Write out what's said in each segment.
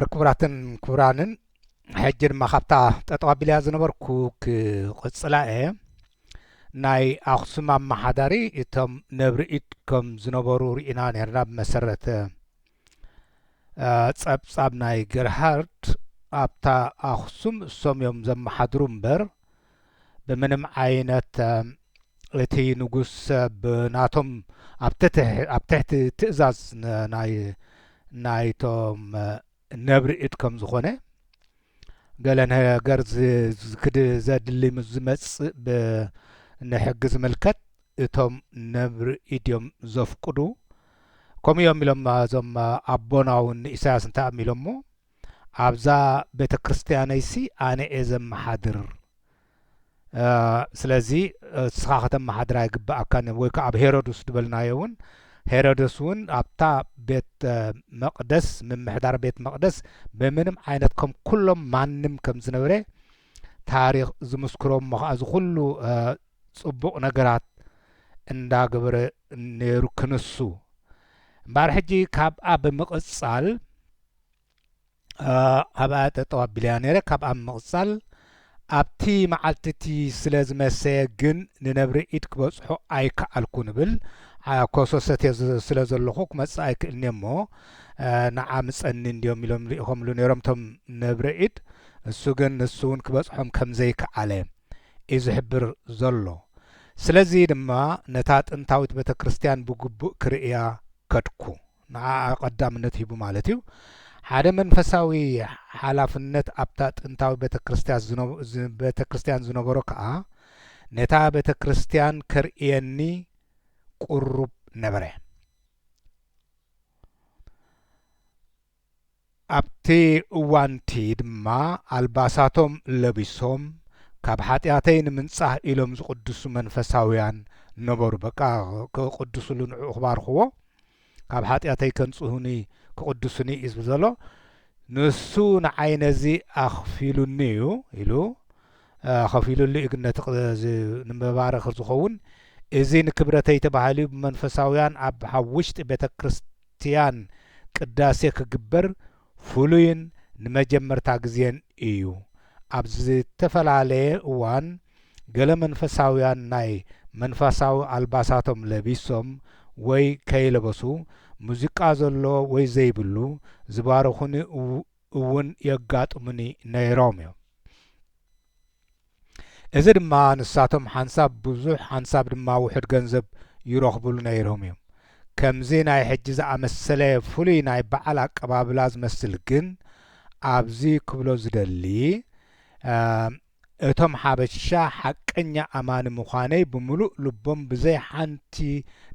ركبراتن كورانن حجر ما خبتا تطوابيليا زنبركو كقصلا ناي أخصم ما حداري إتم نبرئت كم زنبرو رئينا نهرنا بمسرة تصاب ناي جرهارت أبتا أخصم سوم يوم زم حدرون بر بمنم عينة التي نقص بناتهم أبتحت تأزاز ناي توم نبرئت كم زخونه قالنا قرز كده زاد اللي مزمس بنحجز ملكت اتهم نبرئت يوم زفقدو كم يوم لما زم أبونا والنساس انتا ميلمو أبزا بيت كريستيانيسي أنا إزم حاضر سلازي سخاخة محاضرة يقبع كان ويكا أب هيرودوس دبلنا يون هيرودوس ون أبتا بيت مقدس من محضر بيت مقدس بمنم عينتكم كلهم مانم كم زنوري تاريخ زمسكروم مخاز كله صبق نقرات اندا قبر نيرو كنسو بارحجي كاب أب مقصال أبا تطواب بليانيري كاب أب مقصال أبتي معلتتي سلاز مساجن ننبري إتكبصحو أيك الكونبل كوسوستي سلاز اللخوك مس أيك النمو نعم سأنين ديوم ملوم ريهم لنيرم تم نبري إت السوغن السون كبصحهم كم زيك عليه إذ حبر زلو سلازي دما نتات انتاوت بيتا كريستيان بقبو كرئيا كدكو نعا قدام نتيبو مالتيو حدا منفساوي حلافنت أبتات انتاوي بيت كريستيان زنبرو كأ نتا بيت كريستيان كرئيني قرب نبره أبتي وانتي دما الباساتهم لبسهم كاب حاتياتين من صح إلهم قدسو منفساويان نبرو بكا قدسو لن أخبار خو كاب حاتياتي كنصهوني كقدسني إزبزلو نسو نعينزي أخفيلونيو إلو أخفيلوني إقنا تقضي نمبارك خرزخون إزين كبرتي تبعالي بمنفساويان أب حوشت بيتا كريستيان قداسي كجبر فلوين نمجمر تاقزين إيو أبزي تفل عليه وان قل منفساويان ناي منفساو الباساتهم لبيسهم وي كيلبسو موزيقا زلو ወይ ዘይብሉ ዝባረኹኒ እውን የጋጥሙኒ ነይሮም እዮም እዚ ድማ ንሳቶም ሓንሳብ ብዙሕ ሓንሳብ ድማ ውሕድ ገንዘብ ይረኽብሉ ነይሮም እዮም ከምዚ ናይ ሕጂ ዝኣመሰለ ፍሉይ ናይ በዓል ኣቀባብላ ዝመስል ግን ኣብዚ ክብሎ ዝደሊ እቶም ሓበሻ ሓቀኛ ኣማኒ ምዃነይ ብምሉእ ልቦም ብዘይ ሓንቲ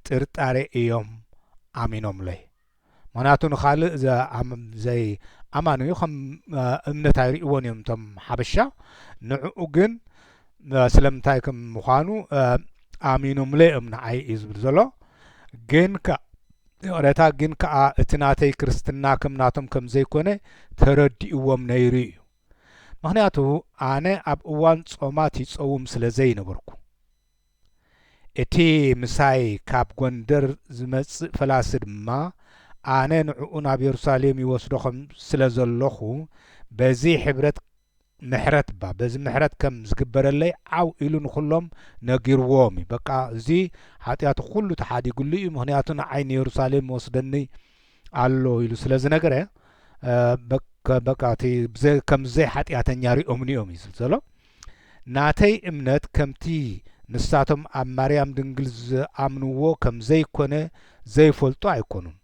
ጥርጣሬ እዮም آمينهم لي مناتو نخالق زي أمانو يخم امنت هيريقون يوم تم حبشة نعوقن سلمتايكم مخانو آمينهم لي امنا عي إزبرزلو جن كا ريتا جن كا اتناتي كريستناكم ناتم كم زي كونه تردي اوام نيري مخنياتو آنه اب اوان صوماتي صوم سلزي نبركو اتي مساي كاب غندر زمص فلاسد ما انا نعون اب يروساليم يوسدخم سلازلخو بزي حبرت محرت با بزي محرت كم زغبرلي عو إلون كلهم نغيرومي بقى زي حاتيات كله تحادي يقول لي مهنياتنا عين يروساليم وسدني الله يلو سلاز نغره بقى تي بزي كم زي حاتياتن ياري امنيومي سلسلو ناتي امنت كمتي نساتهم أم مريم دنجلز أمنوه كم زي كونه زي فلتو أيكونون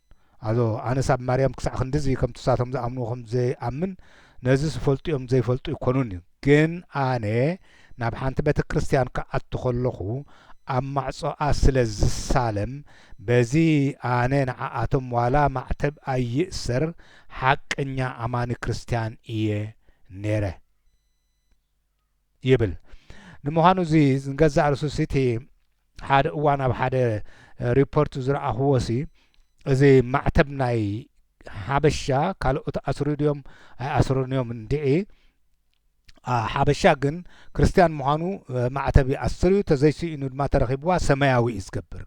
also أنا سب مريم كسر خندزي كم تساتهم زي أمنوه كم زي أمن نزس فلتو يوم زي فلتو يكونون جن أنا نبحانت بيت كريستيان كأتخلقه أما عصا أصل السالم بزي أنا نعاتم ولا معتب أي سر حق إني أمان كريستيان إيه نيره يبل نموهانو زي نجزع رسوسيتي حاد وانا بحاد ريبورت زرع هوسي زي معتبناي حبشة قالوا أسروديوم أسروديوم ندعي حبشة جن كريستيان موهانو معتبي أسرو تزيسي إنه ما ترخيبوا سماوي إسكبر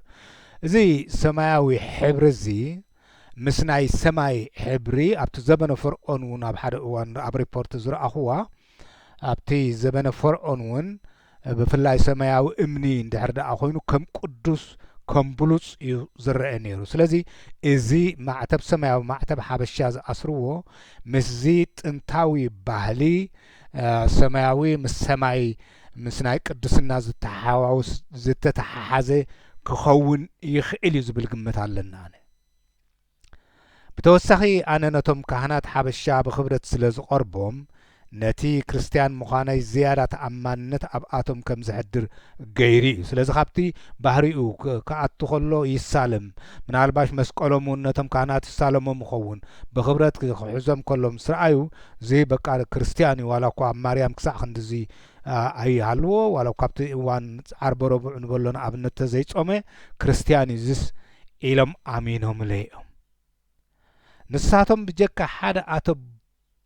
زي سماوي حبر زي ምስ ናይ ሰማይ ሕብሪ ኣብቲ ዘበነ ፈርዖን እውን ኣብ ሓደ እዋን ኣብ ሪፖርት ዝረኣኽዋ ኣብቲ ዘበነ ፈርዖን እውን ብፍላይ ሰማያዊ እምኒ እንድሕር ደኣ ኮይኑ ከም ቅዱስ ከም ብሉፅ እዩ ዝረአ ነይሩ ስለዚ እዚ ማዕተብ ሰማያዊ ማዕተብ ሓበሻ ዝኣስርዎ ምስዚ ጥንታዊ ባህሊ ሰማያዊ ምስ ሰማይ ምስ ናይ ቅድስና ዝተሓዋውስ ዝተተሓሓዘ ክኸውን ይኽእል እዩ ዝብል ግምት ኣለና ኣነ ብተወሳኺ ኣነ ነቶም ካህናት ሓበሻ ብክብረት ስለ ዝቐርቦም ነቲ ክርስቲያን ምዃነይ ዝያዳ ተኣማንነት ኣብኣቶም ከም ዝሕድር ገይሪ እዩ ስለዚ ካብቲ ባህሪኡ ክኣቱ ከሎ ይሳለም ምናልባሽ መስቀሎም እውን ነቶም ካህናት ይሳለሞም ይኸውን ብክብረት ክሕዞም ከሎም ስረኣዩ እዚ በቃ ክርስቲያን እዩ ዋላ እኳ ኣብ ማርያም ክሳዕ ክንዲዚ ኣይሃልዎ ዋላ እኳ ኣብቲ እዋን ዓርበ ረቡዕ ንበሎና ኣብነት ተዘይፆመ ክርስቲያን እዩ ዝስ ኢሎም ኣሚኖምለ እዮም ንሳቶም ብጀካ ሓደ ኣቶ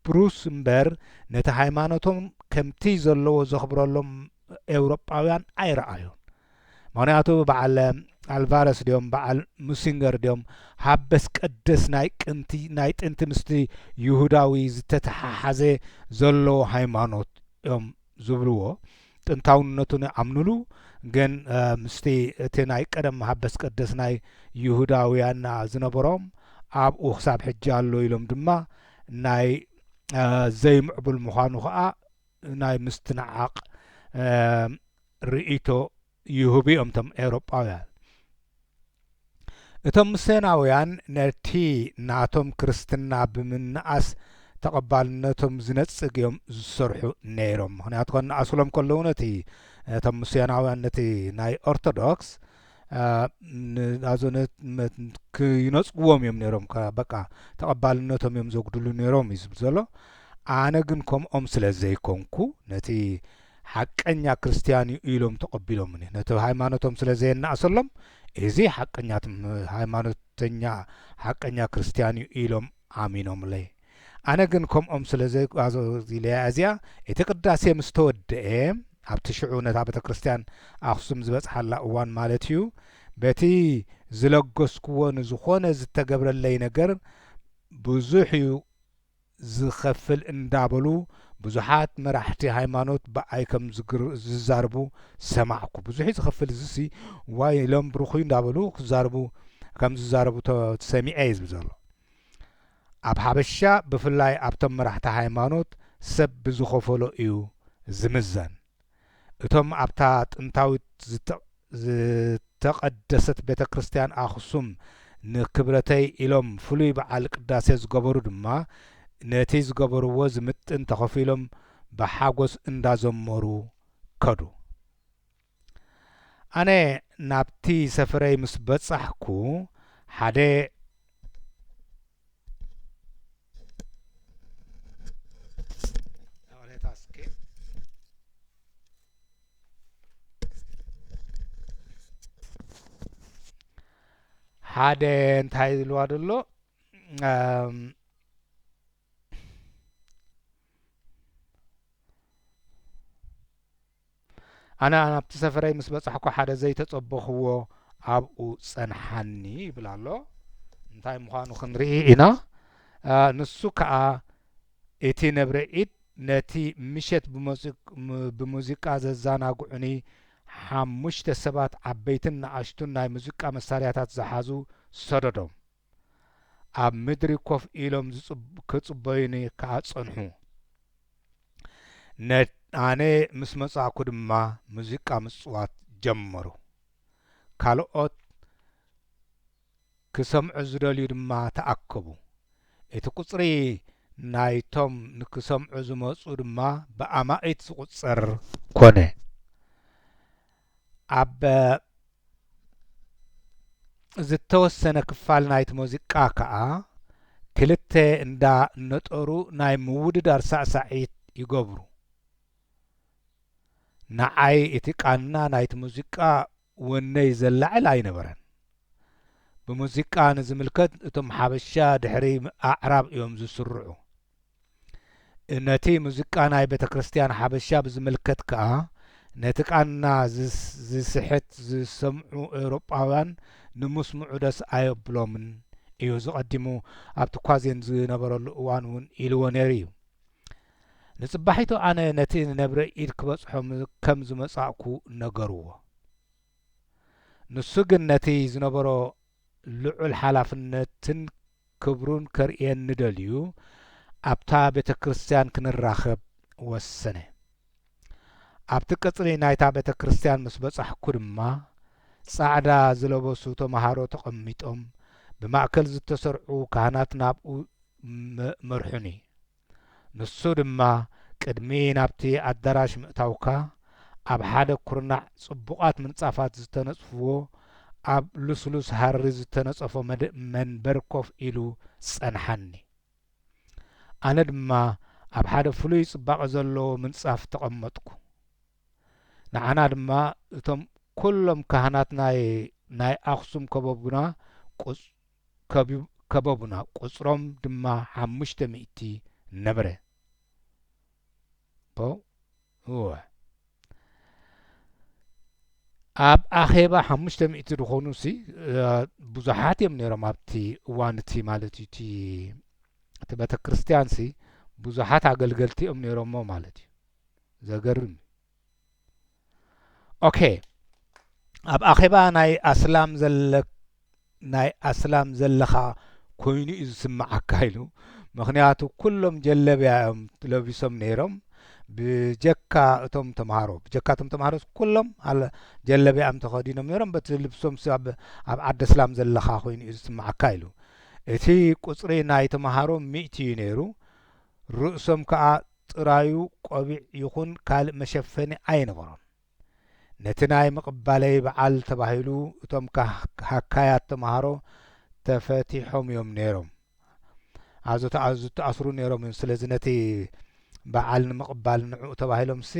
ብሩስ እምበር ነቲ ሃይማኖቶም ከምቲ ዘለዎ ዘኽብረሎም ኤውሮጳውያን ኣይረኣዩን ምክንያቱ በዓል ኣልቫረስ ድዮም በዓል ሙሲንገር ድዮም ሃበስ ቀደስ ናይ ጥንቲ ምስቲ ይሁዳዊ ዝተተሓሓዘ ዘለዎ ሃይማኖት እዮም ዝብልዎ ጥንታውነቱ ኣምንሉ ግን ምስቲ እቲ ናይ ቀደም ሃበስ ቀደስ ናይ ይሁዳውያን ዝነበሮም ኣብኡ ክሳብ ሕጂ ኣሎ ኢሎም ድማ ናይ ዘይምዕቡል ምዃኑ ከዓ ናይ ምስትንዓቕ ርእይቶ ይሁቡ እዮም እቶም ኤውሮጳውያን እቶም ምሴናውያን ነቲ ናቶም ክርስትና ብምንኣስ ተቐባልነቶም ዝነጽግ እዮም ዝሰርሑ ነይሮም ምክንያቱ ከነኣስሎም ከለዉ ነቲ እቶም ምሴናውያን ነቲ ናይ ኦርቶዶክስ ናዞነት ክይነጽግዎም እዮም ነይሮም በቃ ተቐባልነቶም እዮም ዘጉድሉ ነይሮም እዩ ዝብል ዘሎ ኣነ ግን ከምኦም ስለ ዘይኮንኩ ነቲ ሓቀኛ ክርስቲያን እዩ ኢሎም ተቐቢሎምኒ ነቲ ሃይማኖቶም ስለ ዘየናእሰሎም እዚ ሃይማኖተኛ ሓቀኛ ክርስቲያን እዩ ኢሎም ኣሚኖምለይ ኣነ ግን ከምኦም ስለ ዘይለያ እዚኣ እቲ ቅዳሴ ምስ ተወድአ ኣብቲ ሽዑ ነታ ቤተ ክርስቲያን ኣክሱም ዝበፅሓላ እዋን ማለት እዩ በቲ ዝለገስክዎ ንዝኾነ ዝተገብረለይ ነገር ብዙሕ እዩ ዝኸፍል እንዳበሉ ብዙሓት መራሕቲ ሃይማኖት ብኣይ ከም ዝዛርቡ ሰማዕኩ ብዙሕ ዝኸፍል እዚሲ ዋይ ኢሎም ብርኹዩ እንዳበሉ ክዛርቡ ከም ዝዛረቡ ሰሚዐ እዩ ዝብል ዘሎ ኣብ ሓበሻ ብፍላይ ኣብቶም መራሕቲ ሃይማኖት ሰብ ብዝኸፈሎ እዩ ዝምዘን እቶም ኣብታ ጥንታዊት ዝተቐደሰት ቤተ ክርስቲያን ኣክሱም ንክብረተይ ኢሎም ፍሉይ በዓል ቅዳሴ ዝገበሩ ድማ ነቲ ዝገበርዎ ዝምጥን ተኸፊሎም ብሓጎስ እንዳዘመሩ ከዱ ኣነ ናብቲ ሰፈረይ ምስ በጻሕኩ ሓደ ሓደ እንታይ ዝልዋ ደሎ ኣነ ናብቲ ሰፈረይ ምስ በጻሕኩ ሓደ ዘይተጸበኽዎ ኣብኡ ጸንሓኒ ይብል ኣሎ እንታይ ምዃኑ ክንርኢ ኢና ንሱ ከዓ እቲ ነብረ ኢድ ነቲ ምሸት ብሙዚቃ ዘዘናግዑኒ 5 ሰባት ዓበይትን ንኣሽቱን ናይ ሙዚቃ መሳርያታት ዝሓዙ ሰደዶም ኣብ ምድሪ ኮፍ ኢሎም ክጽበዩኒ ከዓ ጸንሑ ኣነ ምስ መጻእኩ ድማ ሙዚቃ ምጽዋት ጀመሩ ካልኦት ክሰምዑ ዝደልዩ ድማ ተኣከቡ እቲ ቁጽሪ ናይቶም ንክሰምዑ ዝመጹ ድማ ብኣማኢት ዝቝጸር ኮነ ኣብ ዝተወሰነ ክፋል ናይቲ ሙዚቃ ከዓ ክልተ እንዳነጠሩ ናይ ምውድዳር ሳዕሳዒት ይገብሩ ንዓይ እቲ ቃና ናይቲ ሙዚቃ ወነይ ዘላዕል ኣይነበረን ብሙዚቃ ንዝምልከት እቶም ሓበሻ ድሕሪ ኣዕራብ እዮም ዝስርዑ ነቲ ሙዚቃ ናይ ቤተ ክርስቲያን ሓበሻ ብዝምልከት ከዓ ነቲ ቃና ዝስሕት ዝሰምዑ ኤውሮጳውያን ንምስምዑ ደስ ኣየብሎምን እዩ ዝቐዲሙ ኣብቲ ኳዜን ዝነበረሉ እዋን እውን ኢልዎ ነይሩ እዩ ንጽባሒቱ ኣነ ነቲ ነብረ ኢድ ክበጽሖም ከም ዝመጻእኩ ነገርዎ ንሱ ግን ነቲ ዝነበሮ ልዑል ሓላፍነትን ክብሩን ከርእየን ንደልዩ ኣብታ ቤተ ክርስቲያን ክንራኸብ ወሰነ ኣብቲ ቅጽሪ ናይታ ቤተ ክርስቲያን ምስ በጻሕኩ ድማ ጻዕዳ ዝለበሱ ተምሃሮ ተቐሚጦም ብማእከል ዝተሰርዑ ካህናት ናብኡ መርሑኒ ንሱ ድማ ቅድሚ ናብቲ ኣዳራሽ ምእታውካ ኣብ ሓደ ኩርናዕ ጽቡቓት ምንጻፋት ዝተነጽፍዎ ኣብ ልስሉስ ሃሪ ዝተነጸፎ መንበር ኮፍ ኢሉ ጸንሐኒ ኣነ ድማ ኣብ ሓደ ፍሉይ ጽባቐ ዘለዎ ምንጻፍ ተቐመጥኩ ንዓና ድማ እቶም ኩሎም ካህናት ናይ ኣኽሱም ከበቡና ቁጽሮም ድማ 500 ነበረ ኣብ ኣኼባ 500 ድኾኑሲ ብዙሓት እዮም ነይሮም ኣብቲ እዋን እቲ ማለት እዩ እቲ ቤተ ክርስቲያንሲ ብዙሓት ኣገልገልቲ እዮም ነይሮሞ ማለት እዩ ዘገርም ኦኬ ኣብ ኣኼባ ናይ ኣስላም ዘለኻ ኮይኑ እዩ ዝስምዓካ ኢሉ ምክንያቱ ኩሎም ጀለብያ እዮም ለቢሶም ነይሮም ብጀካ እቶም ተምሃሮ ኩሎም ጀለብያ ተኸዲኖም ነይሮም በቲ ልብሶም ኣብ ዓዲ እስላም ዘለኻ ኮይኑ እዩ ዝስምዓካ ኢሉ እቲ ቁጽሪ ናይ ተምሃሮ 100 እዩ ነይሩ ርእሶም ከዓ ጥራዩ ቆቢዕ ይኹን ካልእ መሸፈኒ ኣይነበሮም ነቲ ናይ ምቕባለይ በዓል ተባሂሉ እቶም ሃካያት ተምሃሮ ተፈቲሖም እዮም ነይሮም ኣዙ ተኣስሩ ነይሮም እዮም ስለዚ ነቲ በዓል ንምቕባል ንዕኡ ተባሂሎምሲ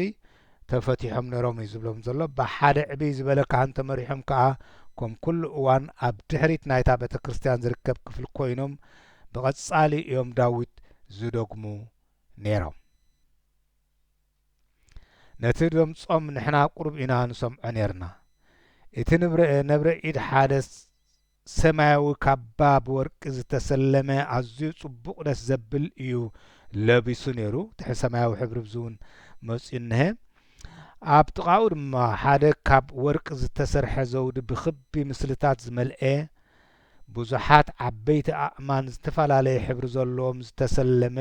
ተፈቲሖም ነይሮም እዩ ዝብሎም ዘሎ ብሓደ ዕብይ ዝበለ ካህን ተመሪሖም ከዓ ከም ኩሉ እዋን ኣብ ድሕሪት ናይታ ቤተ ክርስቲያን ዝርከብ ክፍሊ ኮይኖም ብቐጻሊ እዮም ዳዊት ዝደግሙ ነይሮም ነቲ ድምፆም ንሕና ቁርብ ኢና ንሰምዖ ነርና እቲ ነብረ ኢድ ሓደ ሰማያዊ ካባ ብወርቂ ዝተሰለመ ኣዝዩ ጽቡቕ ደስ ዘብል እዩ ለቢሱ ነይሩ ትሕ ሰማያዊ ሕብሪ ብዝውን መጺኡ እንሄ ኣብ ጥቓኡ ድማ ሓደ ካብ ወርቂ ዝተሰርሐ ዘውዲ ብክቢ ምስልታት ዝመልአ ብዙሓት ዓበይቲ ኣእማን ዝተፈላለየ ሕብሪ ዘለዎም ዝተሰለመ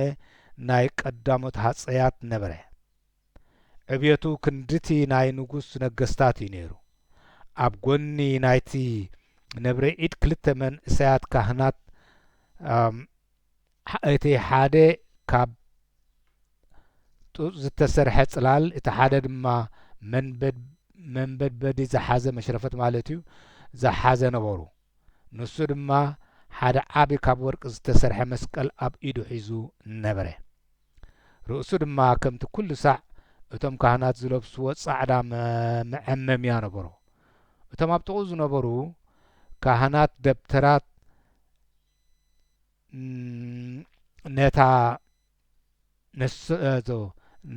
ናይ ቀዳሞት ሃፀያት ነበረ ዕብየቱ ክንድቲ ናይ ንጉስ ነገስታት እዩ ነይሩ ኣብ ጎኒ ናይቲ ነብረ ኢድ ክልተ መንእሰያት ካህናት እቲ ሓደ ካብ ጡጥ ዝተሰርሐ ጽላል እቲ ሓደ ድማ መንበድበዲ ዝሓዘ መሽረፈት ማለት እዩ ዝሓዘ ነበሩ ንሱ ድማ ሓደ ዓቢ ካብ ወርቂ ዝተሰርሐ መስቀል ኣብ ኢዱ ሒዙ ነበረ ርእሱ ድማ ከምቲ ኩሉ ሳዕ እቶም ካህናት ዝለብስዎ ጻዕዳ መዐመምያ ነበሩ እቶም ኣብ ጥቕኡ ዝነበሩ ካህናት ደብተራት ነታ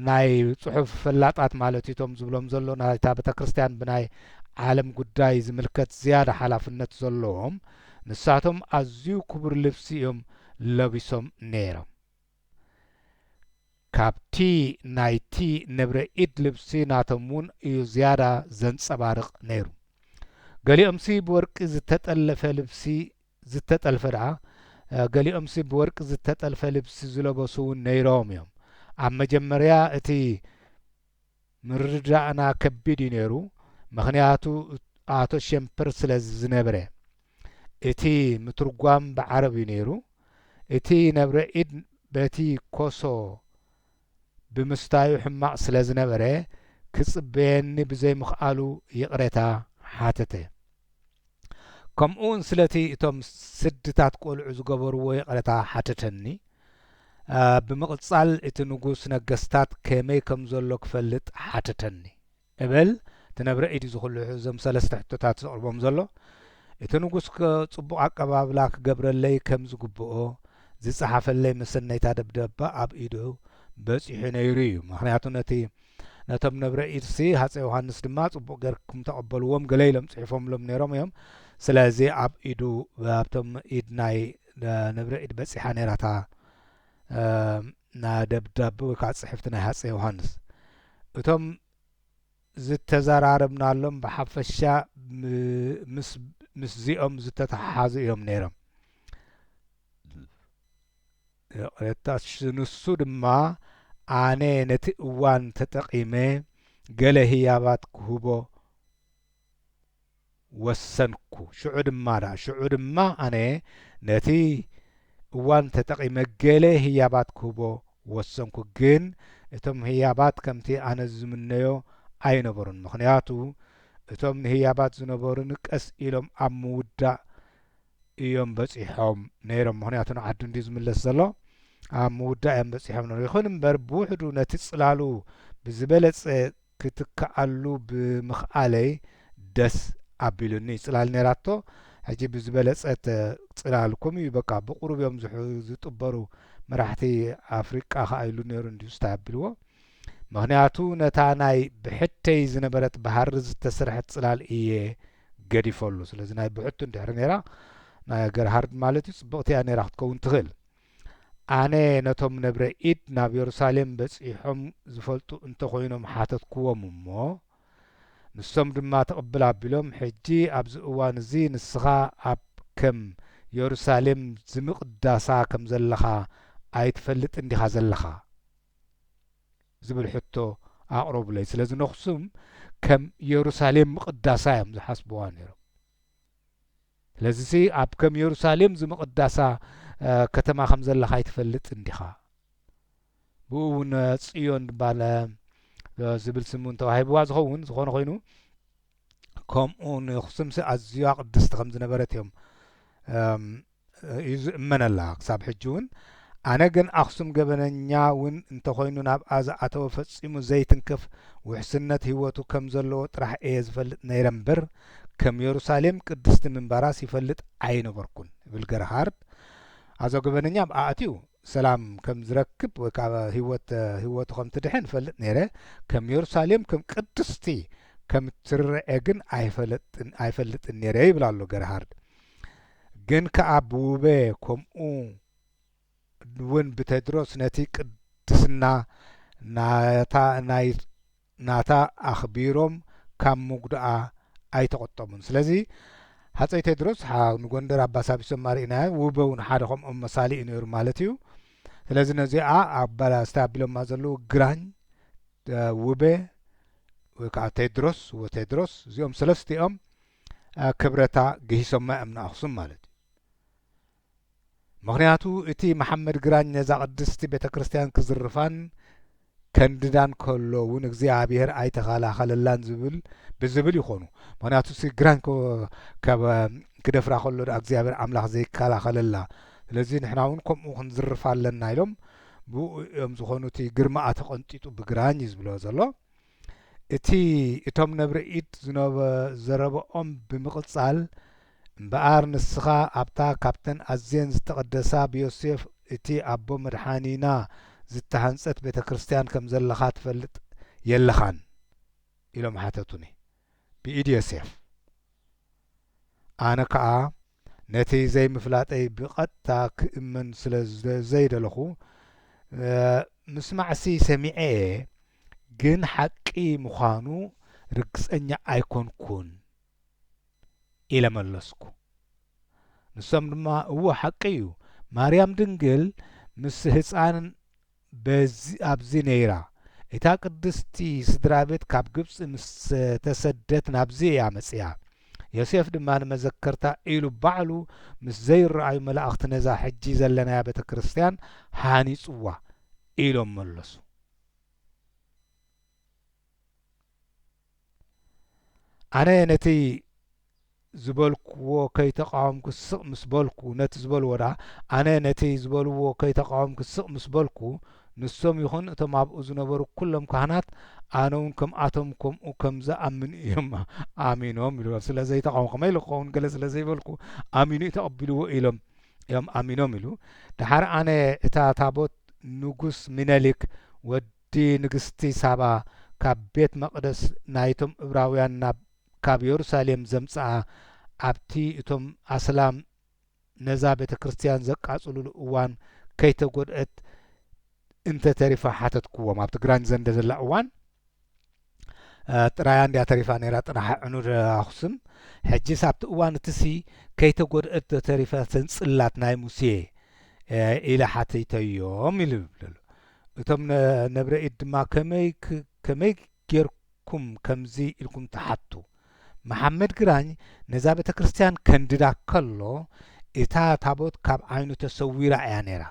ናይ ጽሑፍ ፈላጣት ማለት እቶም ዝብሎም ዘሎ ናይታ ቤተ ክርስቲያን ብናይ ዓለም ጉዳይ ዝምልከት ዝያዳ ሓላፍነት ዘለዎም ንሳቶም ኣዝዩ ክቡር ልብሲ እዮም ለቢሶም ነይሮም ካብቲ ናይቲ ነብረ ኢድ ልብሲ ናቶም እውን እዩ ዝያዳ ዘንጸባርቕ ነይሩ ገሊኦምሲ ብወርቂ ዝተጠልፈ ልብሲ ዝለበሱ እውን ነይሮም እዮም ኣብ መጀመርያ እቲ ምርዳእና ከቢድ እዩ ነይሩ ምክንያቱ ኣቶ ሸምፐር ስለ ዝነበረ እቲ ምትርጓም ብዓረብ እዩ ነይሩ እቲ ነብረ ኢድ በቲ ኮሶ ብምስታዩ ሕማቕ ስለ ዝነበረ ክጽበየኒ ብዘይምኽኣሉ ይቕሬታ ሓተተ ከምኡውን ስለቲ እቶም ስድታት ቆልዑ ዝገበርዎ ይቕሬታ ሓተተኒ ብምቕጻል እቲ ንጉስ ነገስታት ከመይ ከም ዘሎ ክፈልጥ ሓተተኒ እበል እቲ ነብረ ኢድ ዝኽልሑ እዞም ሰለስተ ሕቶታት ዘቕርቦም ዘሎ እቲ ንጉስ ጽቡቕ ኣቀባብላ ክገብረለይ ከም ዝግብኦ ዝጸሓፈለይ መሰነይታ ደብዳባ ኣብ ኢዱ በፂሑ ነይሩ እዩ ምክንያቱ ነቲ ነቶም ነብረ ኢድሲ ሃፀይ ዮሃንስ ድማ ጽቡቕ ጌርኩም ተቐበልዎም ገለ ኢሎም ጽሒፎምሎም ነይሮም እዮም። ስለዚ ኣብ ኢዱ ኣብቶም ኢድ ናይ ነብረ ኢድ በፂሓ ነይራታ ና ደብዳቤ ወይ ከዓ ጽሕፍቲ ናይ ሃፀይ ዮሃንስ እቶም ዝተዘራረብናሎም ብሓፈሻ ምስ ዚኦም ዝተተሓሓዙ እዮም ነይሮም። ንሱ ድማ ኣነ ነቲ እዋን ተጠቒመ ገለ ህያባት ክህቦ ወሰንኩ። ሽዑ ድማ ኣነ ነቲ እዋን ተጠቒመ ገለ ህያባት ክህቦ ወሰንኩ። ግን እቶም ህያባት ከምቲ ኣነ ዝምነዮ ኣይነበሩን። ምክንያቱ እቶም ንህያባት ዝነበሩን ቀስ ኢሎም ኣብ ምውዳእ እዮም በፂሖም ነይሮም። ምክንያቱ ንዓዱ እንዲ ዝምለስ ዘሎ ኣብ ምውዳእ እዮም በፂሖም ነይሮም። ይኹን እምበር ብውሕዱ ነቲ ጽላሉ ብዝበለጸ ክትከኣሉ ብምኽኣለይ ደስ ኣቢሉኒ። ጽላል ነይራቶ ሕጂ ብዝበለጸት ጽላል ከምኡ በቃ ብቁሩብ እዮም ዝጥበሩ መራሕቲ ኣፍሪቃ ከዓ ኢሉ ነይሩ እንዲሁ ስታኣቢልዎ። ምክንያቱ ነታ ናይ ብሕተይ ዝነበረት ባህሪ ዝተሰርሐት ጽላል እየ ገዲፈሉ። ስለዚ ናይ ብሕቱ እንድሕሪ ነይራ ናይ ገርሃርድ ማለት እዩ ጽቡቕቲ እያ ነይራ ክትከውን ትኽእል። ኣነ ነቶም ነብረ ኢድ ናብ የሩሳሌም በፂሖም ዝፈልጡ እንተኾይኖም ሓተትክዎም እሞ ንሶም ድማ ተቐብል ኣቢሎም ሕጂ ኣብዚ እዋን እዚ ንስኻ ኣብ ከም የሩሳሌም ዝምቕዳሳ ከም ዘለኻ ኣይትፈልጥ እንዲኻ ዘለኻ ዝብል ሕቶ ኣቕረቡለይ። ስለዚ ነኽሱም ከም የሩሳሌም ምቕዳሳ እዮም ዝሓስብዋ ነይሮም። ስለዚ ኣብ ከም የሩሳሌም ዝምቕዳሳ ከተማ ከም ዘለኻ ኣይትፈልጥ እንዲኻ ብኡ እውን ጽዮን ባለ ዝብል ስሙ ተዋሂብዋ ዝኸውን ዝኾነ ኮይኑ ከምኡ ንኽሱም ኣዝያ ቅድስቲ ከም ዝነበረት እዮም እዩ ዝእመነላ ክሳብ ሕጂ እውን። ኣነ ግን ኣኽሱም ገበነኛ እውን እንተኾይኑ ናብኣ ዝኣተወ ፈጺሙ ዘይትንክፍ ውሕስነት ህይወቱ ከም ዘለዎ ጥራሕ እየ ዝፈልጥ ነይረ እምበር ከም የሩሳሌም ቅድስቲ ምንባራስ ይፈልጥ ኣይነበርኩን ይብል ገርሃርድ። ኣዞ ገበነኛ ብኣእትዩ ሰላም ከም ዝረክብ ወይ ከዓ ህይወቱ ከም ትድሕን ይፈልጥ ነይረ። ከም የሩሳሌም ከም ቅድስቲ ከም ትርአ ግን ኣይፈልጥን ነይረ ይብል ኣሎ ገርሃርድ። ግን ከዓ ብውቤ ከምኡ እውን ብቴድሮስ ነቲ ቅድስና ናታ ኣኽቢሮም ካብ ምጉድኣ ኣይተቆጠሙን። ስለዚ ሃፀይ ቴድሮስ ንጎንደር ኣባ ሳቢሶም ማርኢናዮ ውቤ እውን ሓደ ከምኦም መሳሊ እዩ ነይሩ ማለት እዩ። ስለዚ ነዚኣ ኣባላ ዝተኣቢሎማ ዘለዉ ግራኝ ውቤ ወይ ከዓ ቴድሮስ እዚኦም ሰለስቲኦም ክብረታ ገሂሶማ እዮም ንኣኽሱም ማለት እዩ። ምክንያቱ እቲ መሓመድ ግራኝ ነዛ ቅድስቲ ቤተ ክርስቲያን ክዝርፋን ከንድዳን ከሎ እውን እግዚኣብሔር ኣይተኸላኸለላን ብዝብል ይኾኑ። ምክንያቱ ግራኝ ክደፍራ ከሎ እግዚኣብሔር ኣምላኽ ዘይከላኸለላ ስለዚ ንሕና እውን ከምኡ ክንዝርፋ ኣለና ኢሎም ብኡ እዮም ዝኾኑ። እቲ ግርማኣ ተቐንጢጡ ብግራኝ እዩ ዝብሎ ዘሎ። እቶም ነብረ ኢድ ዘረብኦም ብምቕጻል እምበኣር ንስኻ ኣብታ ካብተን ኣዝየን ዝተቐደሳ ብዮሴፍ እቲ ኣቦ መድሓኒና ዝተሃንጸት ቤተ ክርስቲያን ከም ዘለኻ ትፈልጥ የለኻን ኢሎም ሓተቱኒ ብኢድ ዮሴፍ። ኣነ ከዓ ነቲ ዘይምፍላጠይ ብቐጥታ ክእመን ስለ ዘይደለኹ ምስማዕሲ ሰሚዐ ግን ሓቂ ምዃኑ ርግፀኛ ኣይኮንኩን ኢለ መለስኩ። ንሶም ድማ እዎ ሓቂ እዩ ማርያም ድንግል ምስ ህፃን ኣብዚ ነይራ እታ ቅድስቲ ስድራ ቤት ካብ ግብፂ ምስ ተሰደት ናብዚ እያ መፅያ ዮሴፍ ድማ ንመዘከርታ ኢሉ ባዕሉ ምስ ዘይረኣዩ መላእኽቲ ነዛ ሕጂ ዘለናያ ቤተ ክርስቲያን ሃኒፅዋ ኢሎም መለሱ። ኣነ ነቲ ዝበልክዎ ከይተቃወምኩ ስቕ ምስ በልኩ ነቲ ዝበልዎ ኣነ ነቲ ዝበልዎ ከይተቃወምኩ ስቕ ምስ በልኩ ንሶም ይኹን እቶም ኣብኡ ዝነበሩ ኩሎም ካህናት ኣነ እውን ከምኣቶም ከምኡ ከም ዝኣምን እዮም ኣሚኖም ኢሉ ስለዘይተቃወሙ ከመይ ልኸውን ገለ ስለ ዘይበልኩ ኣሚኑ ተቐቢልዎ ኢሎም እዮም ኣሚኖም ኢሉ ድሓር ኣነ እታ ታቦት ንጉስ ሚነሊክ ወዲ ንግስቲ ሳባ ካብ ቤት መቕደስ ናይቶም ዕብራውያን ካብ የሩሳሌም ዘምጽኣ ኣብቲ እቶም ኣስላም ነዛ ቤተ ክርስቲያን ዘቃጽሉሉ እዋን ከይተጐድአት እንተ ተሪፋ ሓተትክዎም ኣብ ትግራይ ዘንደ ዘላ እዋን ጥራያ እንድያ ተሪፋ ነይራ ጥራሕ ዕኑር ኣኽሱም ሕጂስ ኣብቲ እዋን እትሲ ከይተጐድአት ተሪፋ ተንጽላት ናይ ሙሴ ኢለ ሓተይተዮም ኢሉ ይብለሉ እቶም ነብረኢድ ድማ ከመይ ጌርኩም ከምዚ ኢልኩም ተሓቱ መሐመድ ግራኝ ነዛ ቤተ ክርስቲያን ከንድዳ ከሎ እታ ታቦት ካብ ዓይኑ ተሰዊራ እያ ነይራ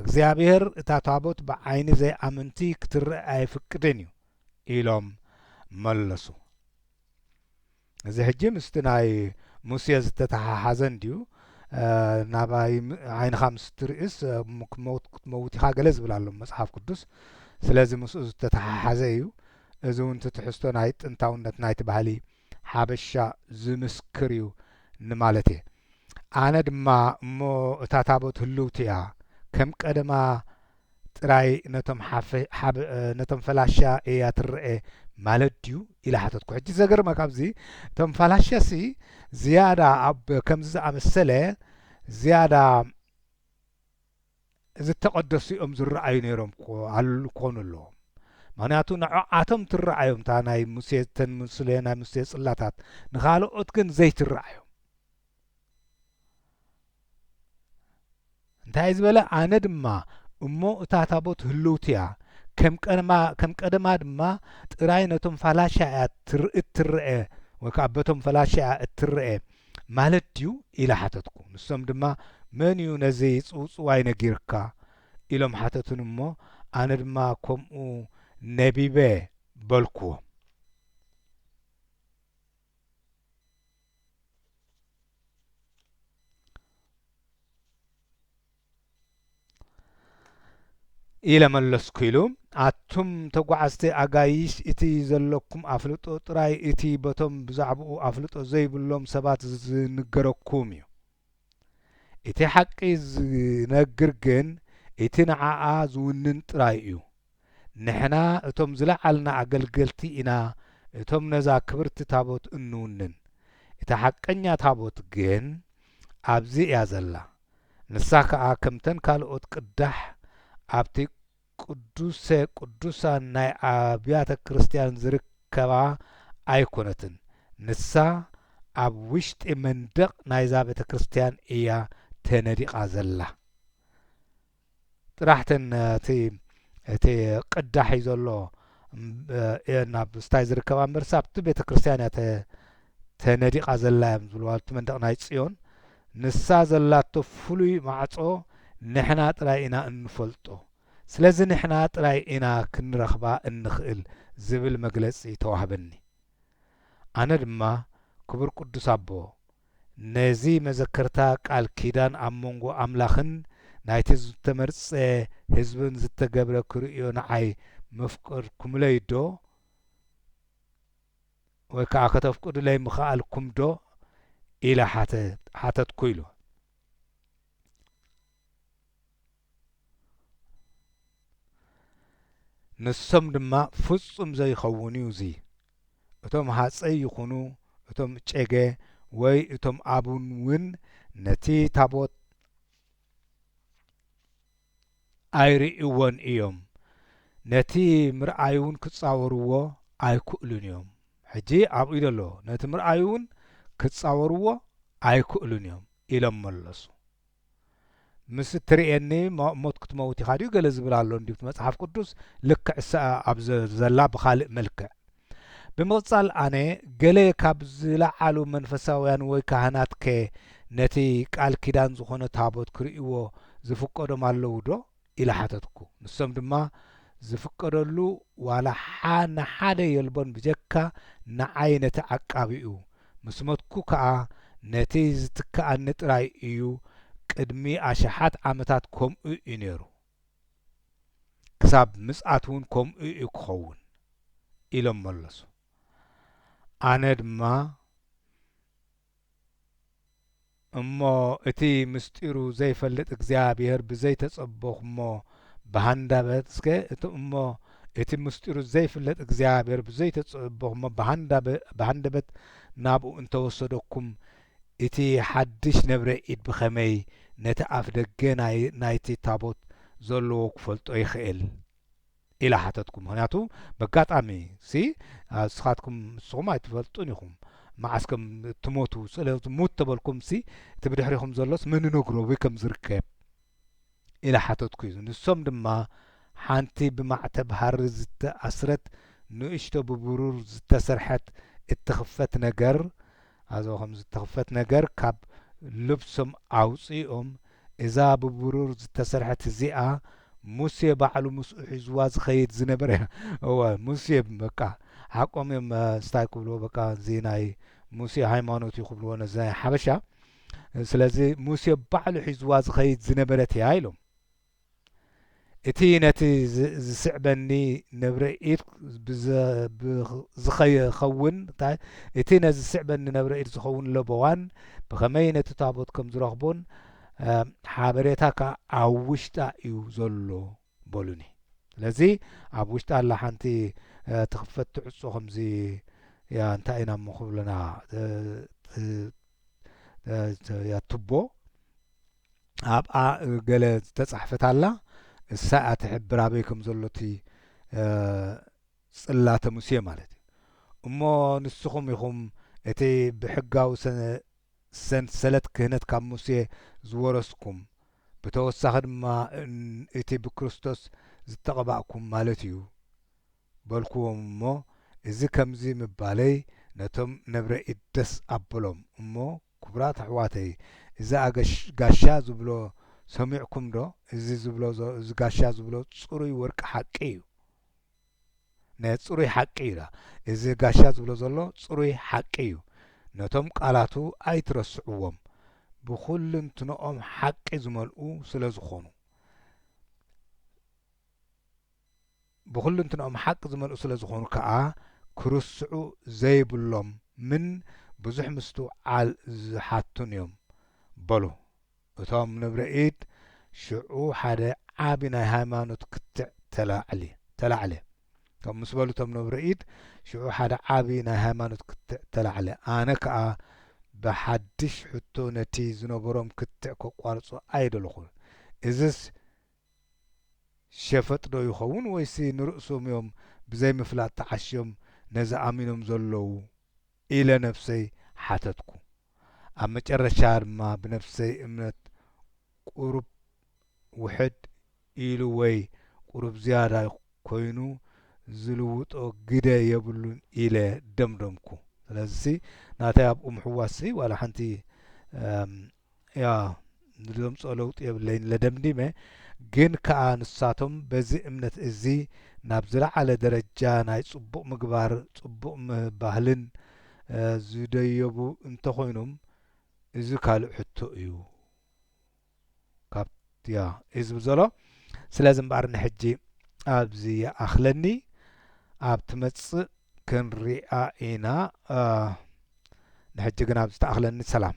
እግዚአብሔር እታ ታቦት ብዓይኒ ዘይኣመንቲ ክትርአ ኣይፍቅድን እዩ ኢሎም መለሱ እዚ ሕጂ ምስቲ ናይ ሙሴ ዝተተሓሓዘ እንድዩ ናባይ ዓይንኻ ምስ ትርእስ ክትመውት ኢኻ ገለ ዝብል ኣሎ መጽሓፍ ቅዱስ ስለዚ ምስኡ ዝተተሓሓዘ እዩ እዚ እውን ትሕዝቶ ናይ ጥንታውነት ናይቲ ባህሊ ሓበሻ ዝምስክር እዩ ንማለት እየ ኣነ ድማ እሞ እታ ታቦት ህልውቲ እያ ከም ቀደማ ጥራይ ነቶም ፈላሻ እያ ትርአ ማለት ድዩ ኢላ ሓተትኩ ሕጂ ዘገርመካ ኣብዚ እቶም ፈላሻሲ ዝያዳ ኣብ ከምዚ ዝኣመሰለ ዝያዳ ዝተቐደሱ እዮም ዝረአዩ ነይሮም ክኾኑ ኣለዎም ምክንያቱ ንዓቶም ትረአዮም እታ ናይ ሙሴ ተንምስለ ናይ ሙሴ ጽላታት ንኻልኦት ግን ዘይትረአዮም እንታይ ዝበለ ኣነ ድማ እሞ እታ ታቦት ህልውቲ እያ ከም ቀደማ ድማ ጥራይ ነቶም ፈላሻ እያ እትርአ ወይ ከዓ በቶም ፈላሻ እያ እትርአ ማለት ድዩ ኢላ ሓተትኩ ንሶም ድማ መን እዩ ነዚ ጽውጽዋይ ነጊርካ ኢሎም ሓተቱን እሞ ኣነ ድማ ከምኡ ነቢበ በልክዎ ኢለ መለስኩ ኢሉ ኣቱም ተጓዓዝቲ ኣጋይሽ እቲ ዘለኩም ኣፍልጦ ጥራይ እቲ በቶም ብዛዕባኡ ኣፍልጦ ዘይብሎም ሰባት ዝንገረኩም እዩ እቲ ሓቂ ዝነግር ግን እቲ ንዓኣ ዝውንን ጥራይ እዩ ንሕና እቶም ዝለዓልና ኣገልገልቲ ኢና እቶም ነዛ ክብርቲ ታቦት እንውንን እቲ ሓቀኛ ታቦት ግን ኣብዚ እያ ዘላ ንሳ ከዓ ከምተን ካልኦት ቅዳሕ ኣብቲ ቅዱሰ ቅዱሳን ናይ ኣብያተ ክርስቲያን ዝርከባ ኣይኮነትን ንሳ ኣብ ውሽጢ መንደቕ ናይዛ ቤተ ክርስቲያን እያ ተነዲቓ ዘላ ጥራሕተን እቲ ቅዳሕ እዩ ዘሎ ናብ ስታይ ዝርከባ እምበርሳ ኣብቲ ቤተ ክርስቲያን እያ ተነዲቓ ዘላ እዮም ዝብልዋ እቲ መንደቕ ናይ ጽዮን ንሳ ዘላቶ ፍሉይ ማዕጾ ንሕና ጥራይ ኢና እንፈልጦ ስለዚ ንሕና ጥራይ ኢና ክንረኽባ እንኽእል ዝብል መግለጺ ተዋህበኒ ኣነ ድማ ክቡር ቅዱስ ኣቦ ነዚ መዘከርታ ቃል ኪዳን ኣብ መንጎ ኣምላኽን ናይቲ ዝተመርጸ ህዝብን ዝተገብረ ክርእዮ ንዓይ መፍቀድኩምለይ ዶ ወይ ከዓ ከተፍቅዱለይ ምኽኣልኩም ዶ ኢላ ሓተትኩ ኢሉ ንሶም ድማ ፍጹም ዘይኸውን እዩ እዙ እቶም ሃፀይ ይኹኑ እቶም ጨገ ወይ እቶም ኣቡን እውን ነቲ ታቦት ኣይርእይዎን እዮም ነቲ ምርኣይ እውን ክጻወርዎ ኣይክእሉን እዮም ሕጂ ኣብኡ ኢሉ ኣሎ ነቲ ምርኣይ እውን ክጻወርዎ ኣይክእሉን እዮም ኢሎም መለሱ ምስ ትርእየኒ ሞት ክትመውት ኢኻ ድዩ ገለ ዝብል ኣሎ እንዲሁ መጽሓፍ ቅዱስ ልክዕ ኣብ ዘላ ብኻልእ መልክዕ ብምቕጻል ኣነ ገለ ካብ ዝለዓሉ መንፈሳውያን ወይ ካህናት ከ ነቲ ቃል ኪዳን ዝኾነ ታቦት ክርእይዎ ዝፍቀዶም ኣለዉ ዶ ኢላ ሓተትኩ ንሶም ድማ ዝፍቀደሉ ዋላ ንሓደ የልቦን ብጀካ ንዓይ ነቲ ዓቃቢኡ ምስ ሞትኩ ከዓ ነቲ ዝትከኣኒ ጥራይ እዩ ቅድሚ ኣሽሓት ዓመታት ከምኡ እዩ ነይሩ ክሳብ ምጽኣት እውን ከምኡ እዩ ክኸውን ኢሎም መለሱ ኣነ ድማ እሞ እቲ ምስጢሩ ዘይፈልጥ እግዚኣብሔር ብዘይተጸበኹ እሞ ብሃንዳበት እስከ እቲ እሞ እቲ ምስጢሩ ዘይፍለጥ እግዚኣብሔር ብዘይተጽብኹም ብሃንደበት ናብኡ እንተወሰደኩም እቲ ሓድሽ ነብረ ኢድ ብኸመይ ነቲ ኣፍ ደገ ናይቲ ታቦት ዘለዎ ክፈልጦ ይኽእል ኢላ ሓተትኩም። ምክንያቱ በጋጣሚ ንስኹም ኣይትፈልጡን ኢኹም መዓስከም ትሞቱ ሙት ተበልኩም እቲ ብድሕሪኹም ዘሎስ መን ነግሮ ወይ ከም ዝርከብ ኢላ ሓተትኩ እዩ። ንሶም ድማ ሓንቲ ብማዕተብ ሃሪ ዝተኣስረት ንእሽቶ ብብሩር ዝተሰርሐት እትኽፈት ነገር ኣዞኹም ዝተኽፈት ነገር ካብ ልብሶም ኣውፂኦም እዛ ብብሩር ዝተሰርሐት እዚኣ ሙሴ ባዕሉ ምስኡ ሒዝዋ ዝኸይድ ዝነበረ ሙሴ በቃ ሓቆም እዮም ስታይ ክብልዎ በቃ እዚ ናይ ሙሴ ሃይማኖት ይኽብልዎ ነዚ ናይ ሓበሻ። ስለዚ ሙሴ ባዕሉ ሒዝዋ ዝኸይድ ዝነበረት እያ ኢሎም እቲ ነቲ ዝስዕበኒ ነብረ ኢድ ዝኸውን እቲ ነዚ ዝስዕበኒ ነብረ ኢድ ዝኸውን ለቦዋን ብኸመይ ነቲ ታቦት ከም ዝረኽቦን ሓበሬታ ከዓ ኣብ ውሽጣ እዩ ዘሎ በሉኒ። ስለዚ ኣብ ውሽጣ ኣላ ሓንቲ ትኽፈት ትዕጾ ከምዚ እንታይ ኢና እሞ ክብለና ቱቦ ኣብኣ ገለ ዝተጻሕፈት ኣላ እሳ እትሕብር ኣበይ ከም ዘሎ እቲ ጽላተ ሙሴ ማለት እዩ እሞ ንስኹም ኢኹም እቲ ብሕጋዊ ሰንሰለት ክህነት ካብ ሙሴ ዝወረስኩም ብተወሳኺ ድማ እቲ ብክርስቶስ ዝተቐባእኩም ማለት እዩ በልክዎም እሞ እዚ ከምዚ ምባለይ ነቶም ነብረ ኢድ ደስ ኣበሎም እሞ ክቡራት ኣሕዋተይ እዚ ጋሻ ዝብሎ ሰሚዕኩም ዶ? እዚ ጋሻ ዝብሎ ጽሩይ ወርቂ ሓቂ እዩ። ጽሩይ ሓቂ እዩ። እዚ ጋሻ ዝብሎ ዘሎ ጽሩይ ሓቂ እዩ። ነቶም ቃላቱ ኣይትረስዕዎም ብኩሉ እንትንኦም ሓቂ ዝመልኡ ስለ ዝኾኑ ብኩሉ እንትንኦም ሓቂ ዝመልኡ ስለ ዝኾኑ ከዓ ክርስዑ ዘይብሎም ምን ብዙሕ ምስትውዓል ዝሓቱን እዮም በሉ። እቶም ነብረ ኢድ ሽዑ ሓደ ዓቢ ናይ ሃይማኖት ክትዕ ተላዕለ ከም ምስ በሉ እቶም ነብረ ኢድ ሽዑ ሓደ ዓቢ ናይ ሃይማኖት ክትዕ ተላዕለ። ኣነ ከዓ ብሓድሽ ሕቶ ነቲ ዝነበሮም ክትዕ ከቋርጾ ኣይደለኹን። እዝስ ሸፈጥ ዶ ይኸውን ወይስ ንርእሶም እዮም ብዘይ ምፍላጥ ተዓሽዮም ነዚ ኣሚኖም ዘለዉ ኢለ ነፍሰይ ሓተትኩ። ኣብ መጨረሻ ድማ ብነፍሰይ እምነት ቁሩብ ውሕድ ኢሉ ወይ ቁሩብ ዝያዳ ኮይኑ ዝልውጦ ግደ የብሉን ኢለ ደምደምኩ። ስለዚ ናተይ ኣብኡ ምሕዋሲ ዋላ ሓንቲ ንደምፆ ለውጢ የብለይን ለደምዲመ ግን ከዓ ንሳቶም በዚ እምነት እዚ ናብ ዝለዓለ ደረጃ ናይ ጽቡቕ ምግባር ጽቡቕ ባህልን ዝደየቡ እንተኾይኖም እዚ ካልእ ሕቶ እዩ ካብቲ እዚ ብዘሎ። ስለዚ እምበኣር ንሕጂ ኣብዚ ኣኽለኒ ኣብ ትመጽእ ክንሪኣ ኢና። ንሕጂ ግን ኣብ ዝተኣኽለኒ ሰላም